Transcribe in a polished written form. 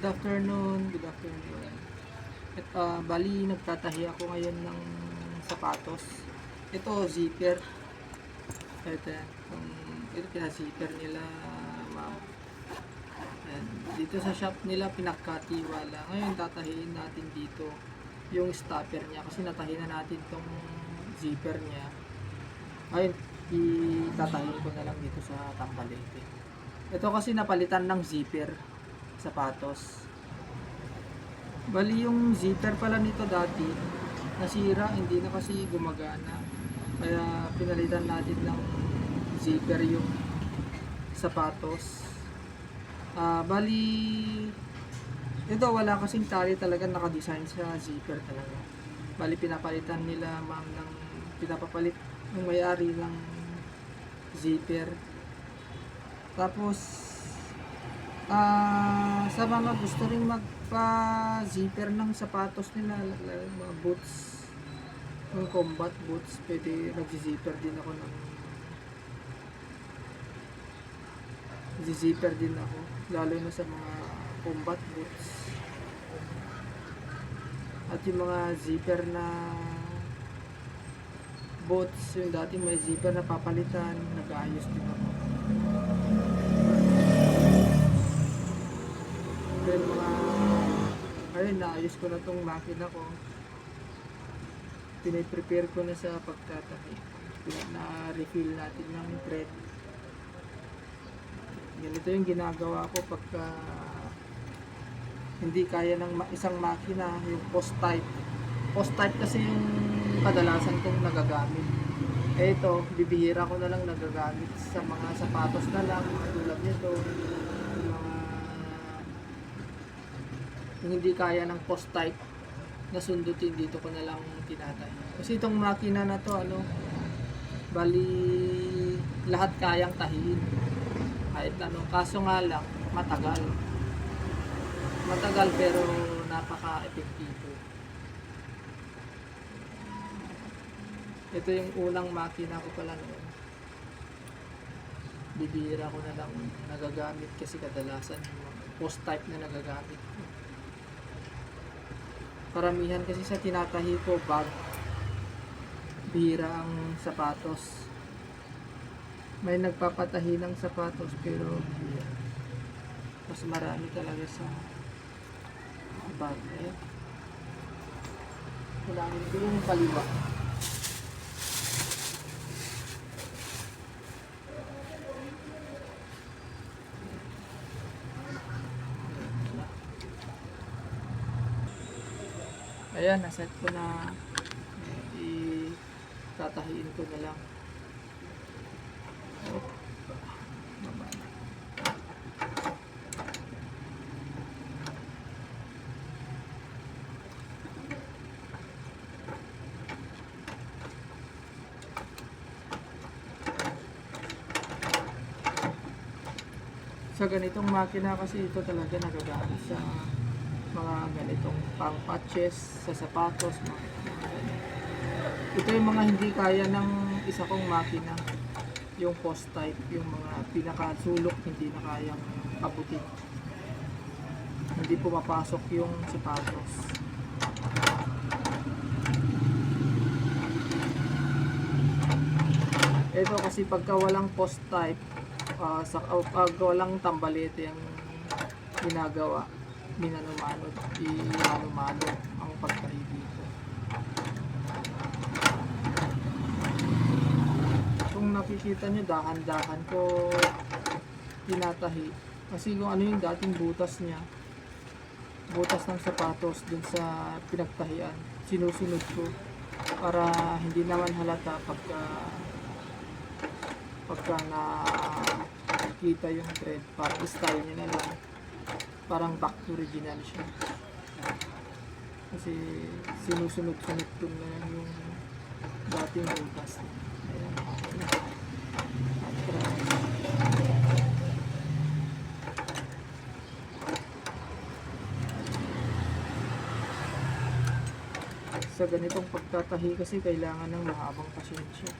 Good afternoon, good afternoon. Bali, nagtatahi ako ngayon ng sapatos. Ito, zipper. Ito, ito pina-zipper nila, ma'am. Ayan. Dito sa shop nila, pinagkatiwala. Ngayon, tatahiin natin dito yung stopper niya. Kasi natahi na natin tong zipper niya. Ngayon, itatahiin ko na lang dito sa tambalete. Ito kasi napalitan ng zipper sapatos. Bali yung zipper pala nito dati nasira, hindi na kasi gumagana. Kaya pinalitan natin ng zipper yung sapatos. Bali ito wala kasing tali talaga, nakadesign sa zipper talaga. Bali pinapalitan nila ma'am ng pinapapalit ng may-ari ng zipper. Tapos sa mga gusto ring magpa-zipper ng sapatos nila, mga boots, yung combat boots, pwede nag-zipper din ako ng zipper din ako, lalo na sa mga combat boots. At yung mga zipper na boots, yung dati may zipper na papalitan, nag-aayos din ako. Then ayun, naayos ko na tong makina ko. Piniprepare ko na sa pagtatahi. Na-refill natin ng thread. Ganito yung ginagawa ko pagka hindi kaya ng isang makina, yung post type. Post type kasi yung kadalasan kong nagagamit. Ito, bibihira ko na lang nagagamit sa mga sapatos na lang, tulad nito. Kung hindi kaya ng post type na sundutin, dito ko na lang tinatay. Kasi itong makina na to, bali lahat kayang tahiin. Kahit kaso nga lang, matagal. Matagal pero napaka-epektibo. Ito yung unang makina ko pala noon. Bibihira ko na lang nagagamit kasi kadalasan yung post type na nagagamit ko. Karamihan kasi sa tinatahi ko bag, bihira ang sapatos. May nagpapatahi ng sapatos pero mas marami talaga sa bag. Kulangin ko yung kaliwa. Ayan, naset ko na. Tatahiin ko na lang. Baba na. Sa ganitong makina kasi ito talaga nagagamit sa mga ganitong pang patches sa sapatos, ito yung mga hindi kaya ng isa kong makina, yung post type, yung mga pinakasulok hindi na kayang abutin, hindi pumapasok yung sapatos. Ito kasi pagka walang post type, pag walang tambalete yung ginagawa, minano-mano ang pagtahi dito. Kung nakikita nyo, dahan-dahan ko tinatahi kasi kung ano yung dating butas niya, butas ng sapatos dun sa pinagtahian, sinusunod ko para hindi naman halata pagka nakita yung thread, parang style niya na lang, parang back to original siya. Kasi sinusunod-sunod ko na yung dating butas. Ayan. Sa ganitong pagtatahi kasi kailangan ng mahabang pasensya.